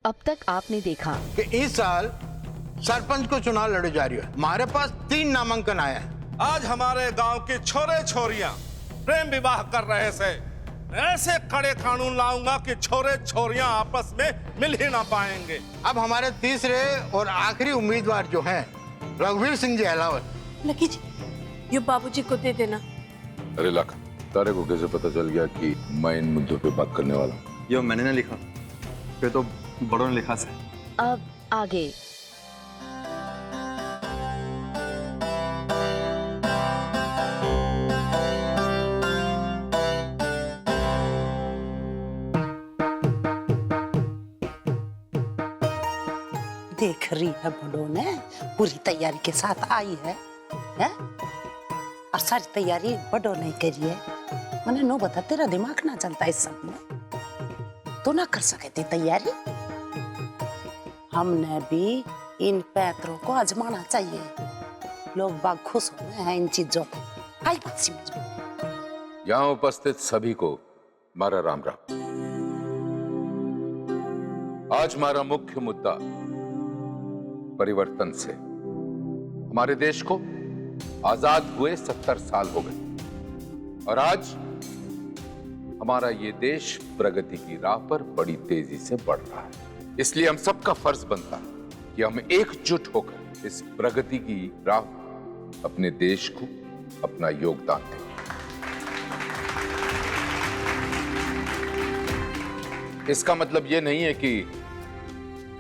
अब तक आपने देखा कि इस साल सरपंच को चुनाव लड़े जा रही है। हमारे पास 3 नामांकन आए हैं। आज हमारे गांव के छोरे छोरियां प्रेम विवाह कर रहे थे। ऐसे कड़े कानून लाऊंगा कि छोरे छोरियां आपस में मिल ही ना पाएंगे। अब हमारे तीसरे और आखिरी उम्मीदवार जो हैं रघुवीर सिंह जी अहलावत। लकी जी, ये बाबूजी को दे देना। अरे लाख, तारे को कैसे पता चल गया कि मैं इन मुद्दों पे बात करने वाला हूँ? ये मैंने ना लिखा, ये तो बड़ों ने लिखा से। अब आगे देख रही है बड़ों ने पूरी तैयारी के साथ आई है? और सारी तैयारी बड़ों ने करी है। मैंने नो बता, तेरा दिमाग ना चलता इस सब में, तो ना कर सके थी तैयारी। हमने भी इन पैतरों को आजमाना चाहिए। लोग बाग खुश हो गए हैं इन चीजों पे। आई बात समझ में? यहाँ उपस्थित सभी को हमारा राम राम। आज हमारा मुख्य मुद्दा परिवर्तन से। हमारे देश को आजाद हुए 70 साल हो गए और आज हमारा ये देश प्रगति की राह पर बड़ी तेजी से बढ़ रहा है। इसलिए हम सबका फर्ज बनता है कि हम एकजुट होकर इस प्रगति की राह अपने देश को अपना योगदान दें। इसका मतलब यह नहीं है कि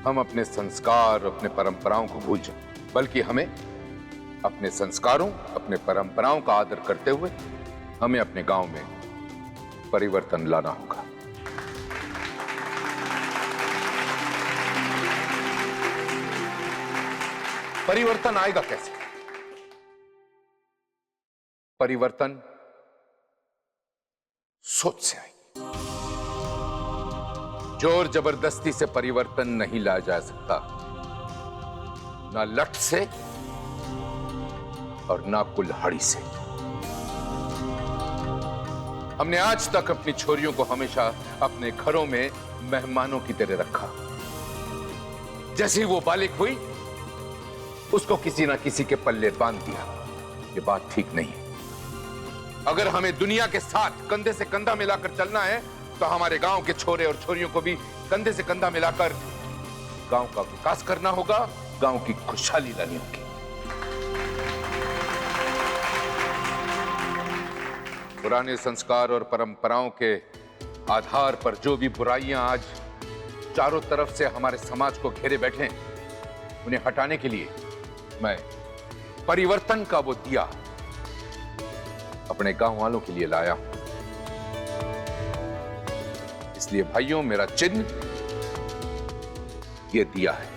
हम अपने संस्कार, अपने परंपराओं को भूल जाएं, बल्कि हमें अपने संस्कारों, अपने परंपराओं का आदर करते हुए हमें अपने गांव में परिवर्तन लाना होगा। परिवर्तन आएगा कैसे? परिवर्तन सोच से आएगा। जोर जबरदस्ती से परिवर्तन नहीं लाया जा सकता, ना लठ से और ना कुल्हाड़ी से। हमने आज तक अपनी छोरियों को हमेशा अपने घरों में मेहमानों की तरह रखा। जैसे ही वो बालिग हुई, उसको किसी ना किसी के पल्ले बांध दिया। ये बात ठीक नहीं है। अगर हमें दुनिया के साथ कंधे से कंधा मिलाकर चलना है, तो हमारे गांव के छोरे और छोरियों को भी कंधे से कंधा मिलाकर गांव का विकास करना होगा, गांव की खुशहाली लानी होगी। पुराने संस्कार और परंपराओं के आधार पर जो भी बुराइयां आज चारों तरफ से हमारे समाज को घेरे बैठे हैं, उन्हें हटाने के लिए मैं परिवर्तन का वो दिया अपने गांव वालों के लिए लाया हूं। इसलिए भाइयों, मेरा चिन्ह ये दिया है,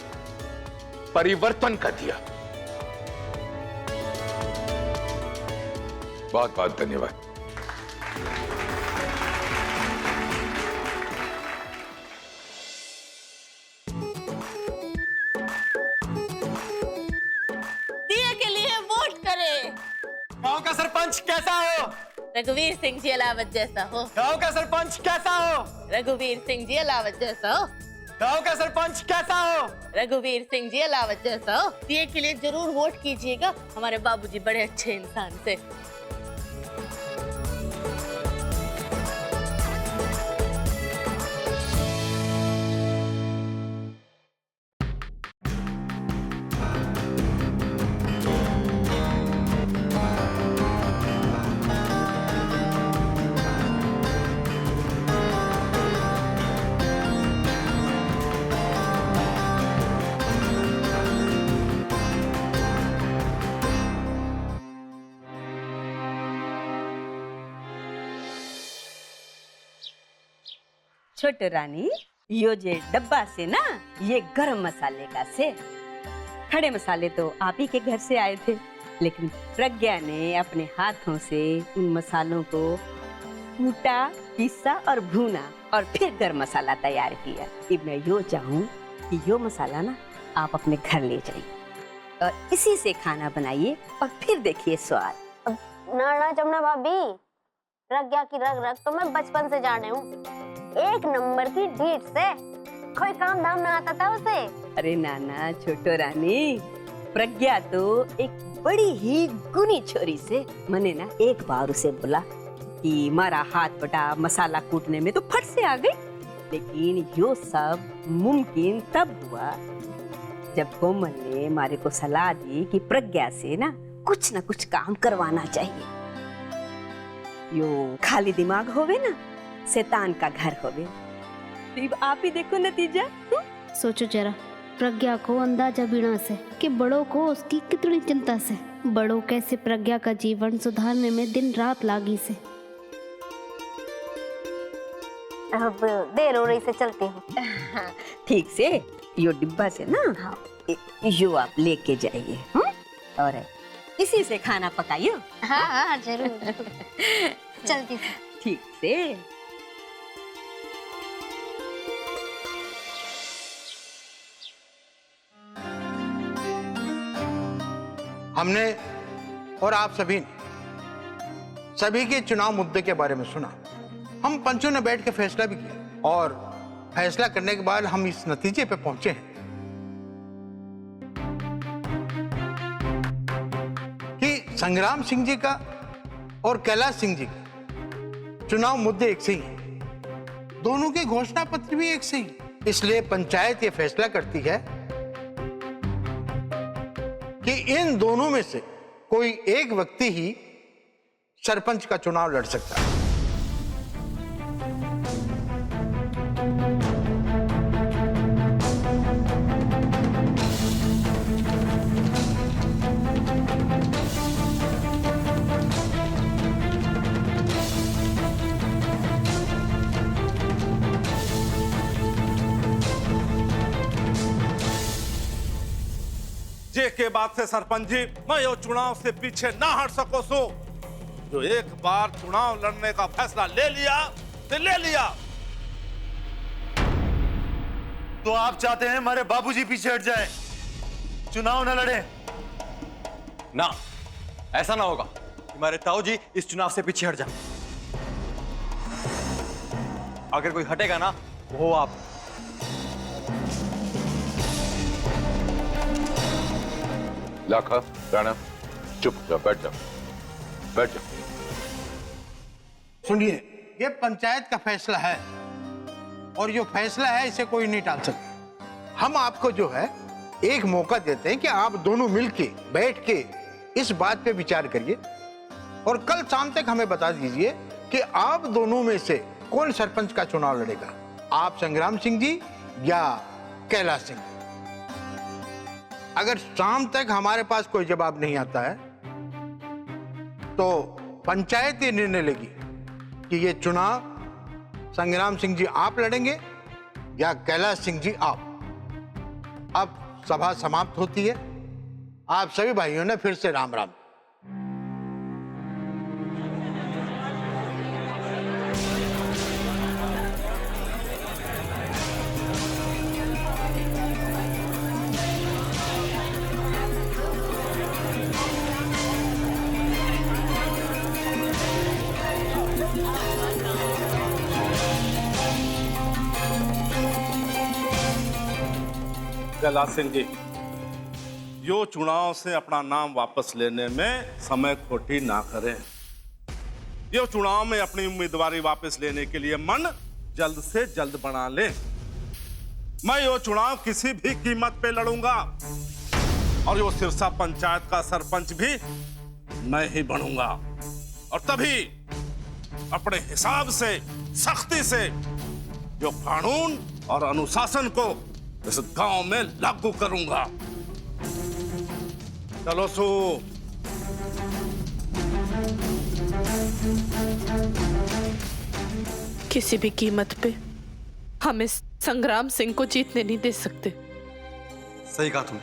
परिवर्तन का दिया। बहुत बहुत धन्यवाद। दिया के लिए वोट करें। गांव का सरपंच कैसा हो? रघुवीर सिंह जी अलावत जैसा हो। गांव का सरपंच कैसा हो? रघुवीर सिंह जी अलावत जैसा हो। गांव का सरपंच कैसा हो? रघुवीर सिंह जी अलावत जैसा हो। दिए के लिए जरूर वोट कीजिएगा। हमारे बाबूजी बड़े अच्छे इंसान थे। छोटू रानी, यो जे डब्बा से ना, ये गरम मसाले का से। खड़े मसाले तो आप ही के घर से आए थे, लेकिन प्रज्ञा ने अपने हाथों से उन मसालों को कूटा, पीसा और भूना और फिर गरम मसाला तैयार किया। अब मैं यो चाहूँ कि यो मसाला ना आप अपने घर ले जाइए और इसी से खाना बनाइए और फिर देखिए स्वाद। ना जमुना भाभी, प्रज्ञा की रग रग तो मैं बचपन से जाने हूँ। एक नंबर की ढीठ से कोई काम धाम ना आता था उसे। अरे नाना छोटो रानी, प्रज्ञा तो एक बड़ी ही गुनी छोरी से मैंने ना एक बार उसे बोला कि मारा हाथ बटा मसाला कूटने में तो फट से आ गई। लेकिन यो सब मुमकिन तब हुआ जब कोमल ने मारे को सलाह दी कि प्रज्ञा से ना कुछ काम करवाना चाहिए। यो खाली दिमाग होवे ना, शैतान का घर होवे। तो आप ही देखो नतीजा। सोचो जरा, प्रज्ञा को अंदाजा बिना से कि बड़ों को उसकी कितनी चिंता से, बड़ों कैसे प्रज्ञा का जीवन सुधारने में दिन रात लागी से। अब देर हो रही से चलती हूँ। ठीक से यो डिब्बा से ना, हाँ। यो आप लेके जाइए और इसी से खाना पकाइए। हाँ हाँ जरूर। चलती हूँ। ठीक से। हमने और आप सभी ने सभी के चुनाव मुद्दे के बारे में सुना। हम पंचों ने बैठ के फैसला भी किया और फैसला करने के बाद हम इस नतीजे पे पहुंचे हैं कि संग्राम सिंह जी का और कैलाश सिंह जी का चुनाव मुद्दे एक से ही हैं। दोनों के घोषणा पत्र भी एक से ही। इसलिए पंचायत ये फैसला करती है कि इन दोनों में से कोई एक व्यक्ति ही सरपंच का चुनाव लड़ सकता है। जे के बाद से सरपंच जी, मैं यो चुनाव से पीछे ना हट सको सो। जो एक बार चुनाव लड़ने का फैसला ले लिया तो ले लिया। तो आप चाहते हैं हमारे बाबूजी पीछे हट जाए, चुनाव न लड़े? ना, ऐसा ना होगा। हमारे ताऊ जी इस चुनाव से पीछे हट जाए। अगर कोई हटेगा ना, वो आप। लाखा, राणा, चुप जाओ, बैठ जाओ, बैठ जाओ। सुनिए, ये पंचायत का फैसला है और जो फैसला है इसे कोई नहीं टाल सकता। हम आपको जो है एक मौका देते हैं कि आप दोनों मिलके बैठ के इस बात पे विचार करिए और कल शाम तक हमें बता दीजिए कि आप दोनों में से कौन सरपंच का चुनाव लड़ेगा, आप संग्राम सिंह जी या कैलाश सिंह। अगर शाम तक हमारे पास कोई जवाब नहीं आता है तो पंचायत ये निर्णय लेगी कि ये चुनाव संग्राम सिंह जी आप लड़ेंगे या कैलाश सिंह जी आप। अब सभा समाप्त होती है। आप सभी भाइयों ने फिर से राम राम। कैलाश सिंह जी, यो चुनाव से अपना नाम वापस लेने में समय खोटी ना करें। यो चुनाव में अपनी उम्मीदवारी वापस लेने के लिए मन जल्द से जल्द बना ले। मैं यो चुनाव किसी भी कीमत पे लड़ूंगा और यो सिरसा पंचायत का सरपंच भी मैं ही बनूंगा और तभी अपने हिसाब से सख्ती से जो कानून और अनुशासन को इस गांव में लागू करूंगा। चलो सो। किसी भी कीमत पे हम इस संग्राम सिंह को जीतने नहीं दे सकते। सही कहा तुमने।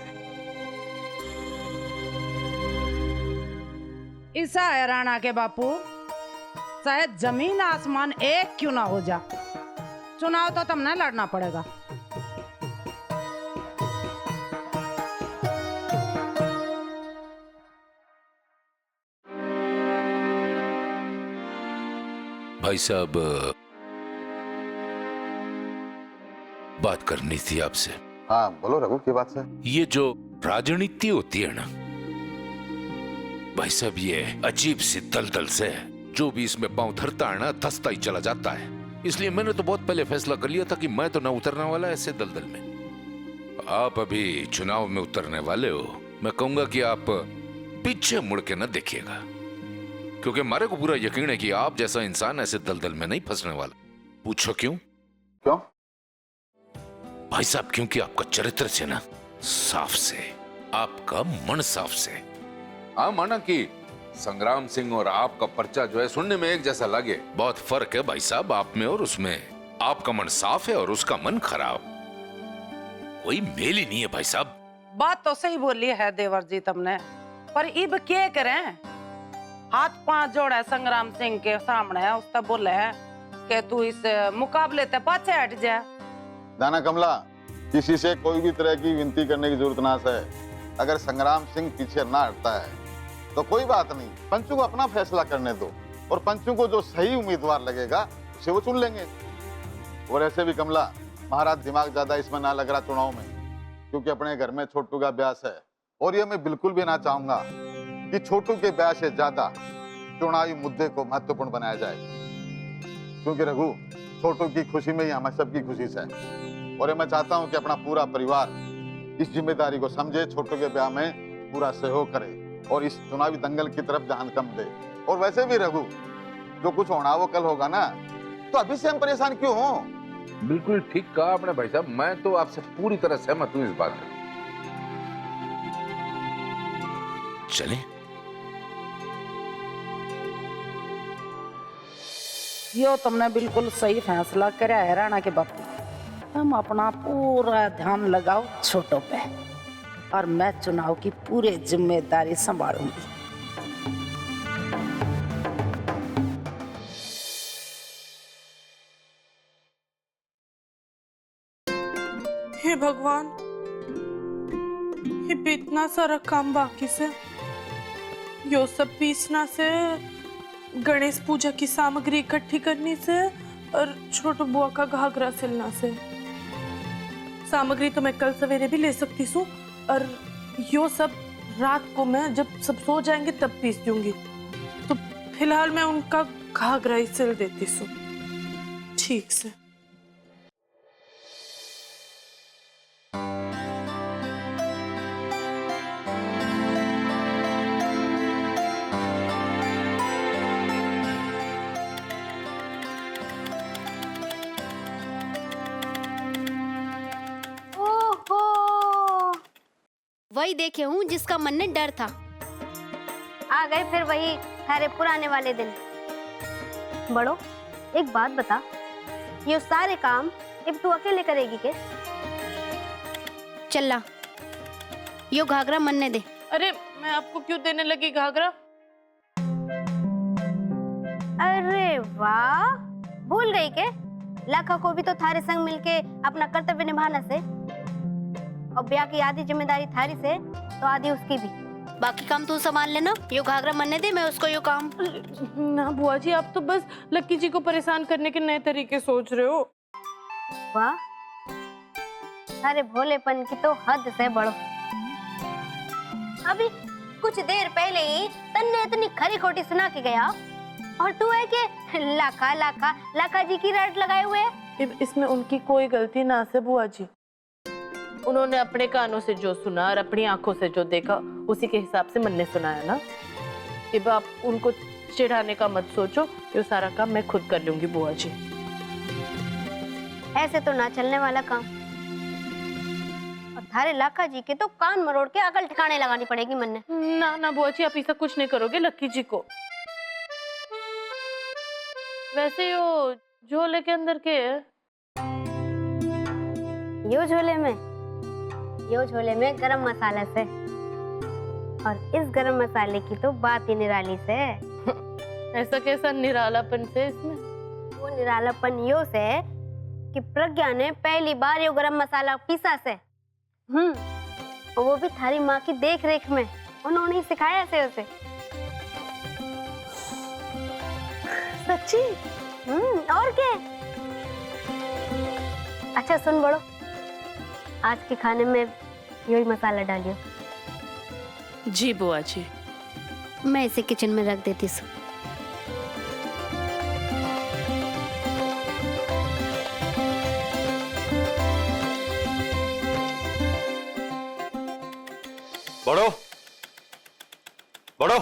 ऐसा है राणा के बापू, चाहे जमीन आसमान एक क्यों ना हो जा, चुनाव तो तुमने लड़ना पड़ेगा। भाई साहब, बात करनी थी आपसे। हाँ बोलो रघु, क्या बात है? ये जो राजनीति होती है ना भाई साहब, ये अजीब सी दलदल से जो भी इसमें पांव धरता है ना धंसता ही चला जाता है। इसलिए मैंने तो बहुत पहले फैसला कर लिया था कि मैं तो ना उतरने वाला ऐसे दलदल में। आप अभी चुनाव में उतरने वाले हो, मैं कहूंगा कि आप पीछे मुड़ के न देखिएगा, क्योंकि हमारे को पूरा यकीन है कि आप जैसा इंसान ऐसे दलदल में नहीं फंसने वाला। पूछो क्यों? क्यों भाई साहब, क्योंकि आपका चरित्र से ना साफ से, आपका मन साफ से। हाँ, माना कि संग्राम सिंह और आपका पर्चा जो है सुनने में एक जैसा लगे, बहुत फर्क है भाई साहब आप में और उसमें। आपका मन साफ है और उसका मन खराब, कोई मेल ही नहीं है भाई साहब। बात तो सही बोली है देवर जी तुमने, पर इब क्या करें? हाथ पांव जोड़ा संग्राम सिंह के सामने, उसने बोले है कि तू इस मुकाबले ते पाछे हट जा। दाना कमला, किसी से कोई भी तरह की विनती करने की जरूरत ना है। अगर संग्राम सिंह पीछे ना हटता है तो कोई बात नहीं, पंचों को अपना फैसला करने दो, और पंचों को जो सही उम्मीदवार लगेगा उसे वो चुन लेंगे। और ऐसे भी कमला, महाराज दिमाग ज्यादा इसमें ना लग रहा चुनाव में, क्योंकि अपने घर में छोटू का ब्याह है, और ये मैं बिल्कुल भी ना चाहूंगा कि छोटू के ब्याह से ज्यादा चुनावी मुद्दे को महत्वपूर्ण बनाया जाए, क्योंकि रघु छोटू की खुशी में ही हम सबकी खुशी है। और मैं चाहता हूं कि अपना पूरा परिवार इस जिम्मेदारी को समझे, छोटू के ब्याह में पूरा सहयोग करे और इस चुनावी दंगल की तरफ ध्यान कम दे। और वैसे भी रघु, जो कुछ होना वो कल होगा ना, तो अभी से हम परेशान क्यों हो? बिल्कुल ठीक कहा आपने भाई साहब, मैं तो आपसे पूरी तरह सहमत हूं इस बात से। चलें? यो तुमने बिल्कुल सही फैसला कराया है राणा के बापू। हम अपना पूरा ध्यान लगाओ छोटों पे, और मैं चुनाव की पूरी जिम्मेदारी संभालूंगी। हे भगवान, ये इतना सारा काम बाकी से, यो सब पीसना से, गणेश पूजा की सामग्री इकट्ठी करनी से, और छोटू बुआ का घाघरा सिलना से। सामग्री तो मैं कल सवेरे भी ले सकती हूँ, और यो सब रात को मैं जब सब सो जाएंगे तब पीस दूंगी। तो फिलहाल मैं उनका घाघरा ही सिल देती हूँ ठीक से। वही देखे हूँ जिसका मन में डर था। आ गए फिर वही थारे पुराने वाले दिन। बड़ो, एक बात बता, ये सारे काम अब तू अकेले करेगी के? चल ला, यो घाघरा मनने दे। अरे मैं आपको क्यों देने लगी घाघरा? अरे वाह, भूल गई के? लाखा को भी तो थारे संग मिलके अपना कर्तव्य निभाना से, और ब्याह की आधी जिम्मेदारी थारी से तो आधी उसकी भी। बाकी काम तू संभाल लेना, यो घाघरा मनने दे, मैं उसको यो काम। ना बुआ जी, आप तो बस लक्की जी को परेशान करने के नए तरीके सोच रहे हो। वाह, थारे भोलेपन की तो हद से बढ़ो। अभी कुछ देर पहले ही तन्ने इतनी खरी खोटी सुना के गया, और तू है कि लाखा लाखा लाखा जी की रट लगाए हुए है। इसमें उनकी कोई गलती ना से बुआ जी, उन्होंने अपने कानों से जो सुना और अपनी आंखों से जो देखा उसी के हिसाब से मन ने सुनाया ना। अब आप उनको चिढ़ाने का मत सोचो, ये सारा काम मैं खुद कर लूंगी बुआ जी। ऐसे तो ना चलने वाला काम, और थारे लाखा जी के तो कान मरोड़ के अकल ठिकाने लगानी पड़ेगी मन ने। ना ना बुआ जी, आप ऐसा कुछ नहीं करोगे लक्की जी को। वैसे यो झोले के अंदर के यो झोले में गरम मसाला से, और इस गरम मसाले की तो बात ही निराली से। ऐसा कैसा निरालापन से इसमें? वो निरालापन यो से कि प्रज्ञा ने पहली बार यो गरम मसाला पीसा से। और वो भी थारी माँ की देख रेख में, उन्होंने ही सिखाया से उसे। सच्ची? और क्या? अच्छा सुन बड़ो, आज के खाने में यही मसाला डालियो। जी बुआ जी। मैं इसे किचन में रख देती हूँ। बढ़ो बढ़ो।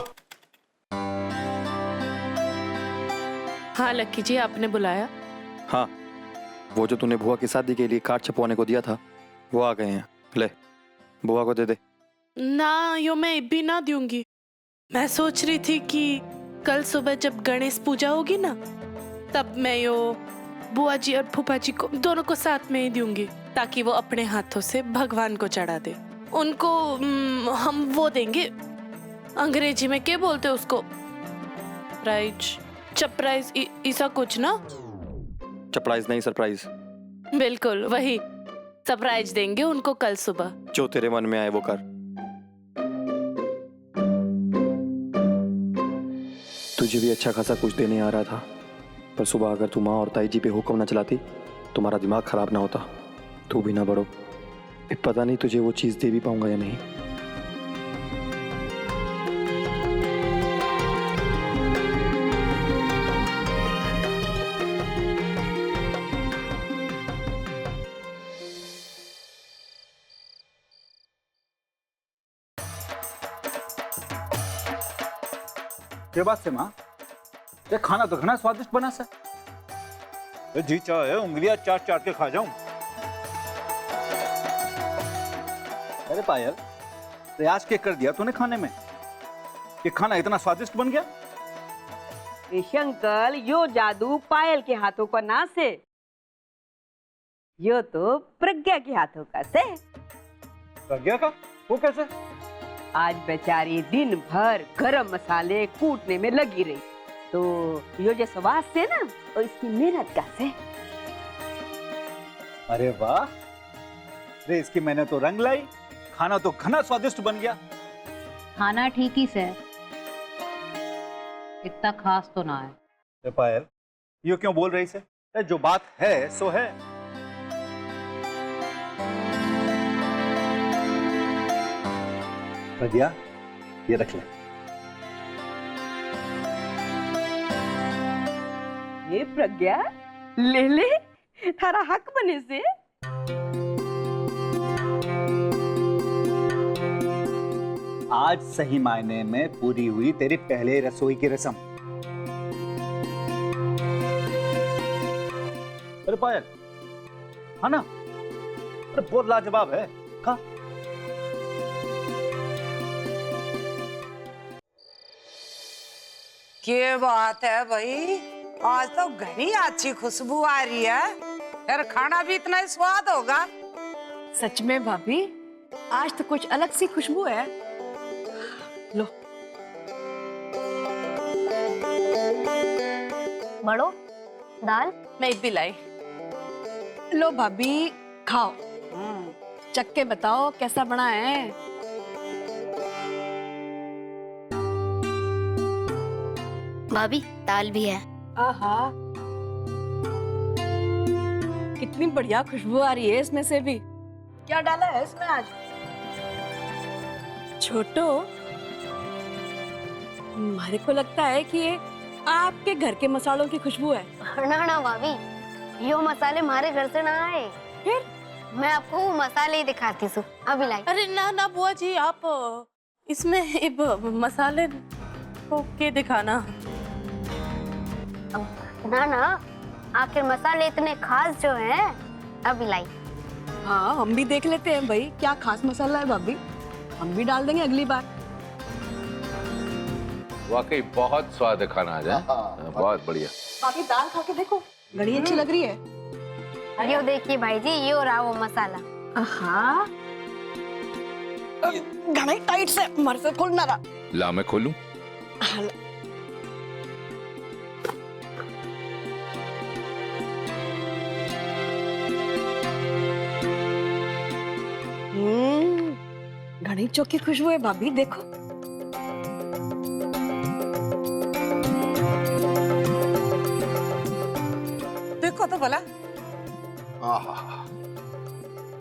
हाँ लक्की जी, आपने बुलाया? हाँ, वो जो तूने बुआ की शादी के लिए कार्ड छपवाने को दिया था वो आ गए हैं। ले, बुआ को दे दे। ना, यो मैं भी ना दूंगी। मैं सोच रही थी कि कल सुबह जब गणेश पूजा होगी ना, तब मैं यो बुआ जी और फूफा जी को दोनों को साथ में ही दूंगी, ताकि वो अपने हाथों से भगवान को चढ़ा दे। उनको हम वो देंगे, अंग्रेजी में क्या बोलते हैं उसको, प्राइज, सरप्राइज, ऐसा कुछ ना। सरप्राइज नहीं, सरप्राइज। बिल्कुल वही, सरप्राइज देंगे उनको कल सुबह। जो तेरे मन में आए वो कर। तुझे भी अच्छा खासा कुछ देने आ रहा था, पर सुबह अगर तू माँ और ताई जी पे हुक्म न चलाती, तुम्हारा दिमाग खराब ना होता। तू भी ना बड़ो, पता नहीं तुझे वो चीज दे भी पाऊंगा या नहीं। ये बात से माँ, ये खाना तो घना स्वादिष्ट बना सर। जी चाहे उंगलियां चाट चाट के खा जाऊं। अरे पायल, प्रयास क्या कर दिया तूने खाने में? ये खाना इतना स्वादिष्ट बन गया? शंकर, यो जादू पायल के हाथों का ना से, यो तो प्रज्ञा के हाथों का से। प्रज्ञा का? वो कैसे? आज बेचारी दिन भर गरम मसाले कूटने में लगी रही, तो यो जो स्वाद से ना, और इसकी मेहनत का से। अरे वाह, रे इसकी मैंने तो रंग लाई। खाना तो घना स्वादिष्ट बन गया। खाना ठीक ही से, इतना खास तो ना है। पायल, ये क्यों बोल रही से? जो बात है सो है। प्रज्ञा, ये रख ले। ये प्रज्ञा, ले ले, थारा हक बने से। आज सही मायने में पूरी हुई तेरी पहले रसोई की रस्म। अरे पायल, हाँ ना? अरे बहुत लाजवाब है। खा। क्या बात है भाई, आज तो घनी अच्छी खुशबू आ रही है। यार खाना भी इतना ही स्वाद होगा। सच में भाभी, आज तो कुछ अलग सी खुशबू है। लो। बड़ो, दाल मैं भी लाई। लो भाभी, खाओ, चख के बताओ कैसा बना है। भाभी, दाल भी है। आहा, कितनी बढ़िया खुशबू आ रही है इसमें से भी। क्या डाला है इसमें आज? छोटो, हमारे को लगता है कि ये आपके घर के मसालों की खुशबू है। ना ना भाभी, यो मसाले हमारे घर से ना आए। फिर मैं आपको वो मसाले ही दिखाती हूँ, अभी लाई। अरे ना ना बुआ जी, आप इसमें मसाले को के दिखाना। ना ना, आखिर मसाले इतने खास जो हैं, अभी लाई। हाँ, हम भी देख लेते हैं भाई, क्या खास मसाला है भाभी। हम भी डाल देंगे अगली बार। वाकई बहुत स्वाद है खाना आज। बहुत बढ़िया। भाभी, दाल खा के देखो, बड़ी अच्छी लग रही है। यो देखिए भाई जी, यो रहा वो मसाला। हाँ, घना टाइट से मर से खोलना रहा। ला मैं खोलूं? घनी चौकी खुशबू है भाभी, देखो। देखो तो भला।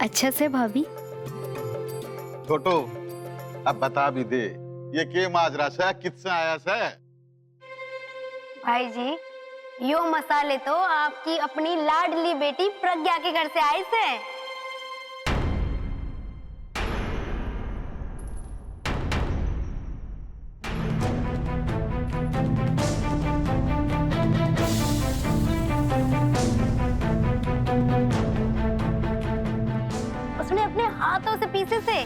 अच्छा से भाभी। छोटो अब बता भी दे, ये के माजरा से किससे आया से? भाई जी, यो मसाले तो आपकी अपनी लाडली बेटी प्रज्ञा के घर से आए से। उसने अपने हाथों से पीसे से।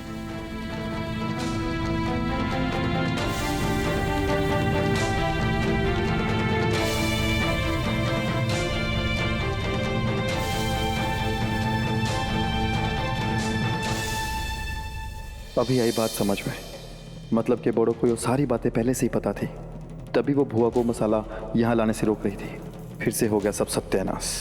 अभी आई बात समझ में। मतलब कि बड़ों को ये सारी बातें पहले से ही पता थी, तभी वो भुआ को मसाला यहाँ लाने से रोक रही थी। फिर से हो गया सब सत्यानाश।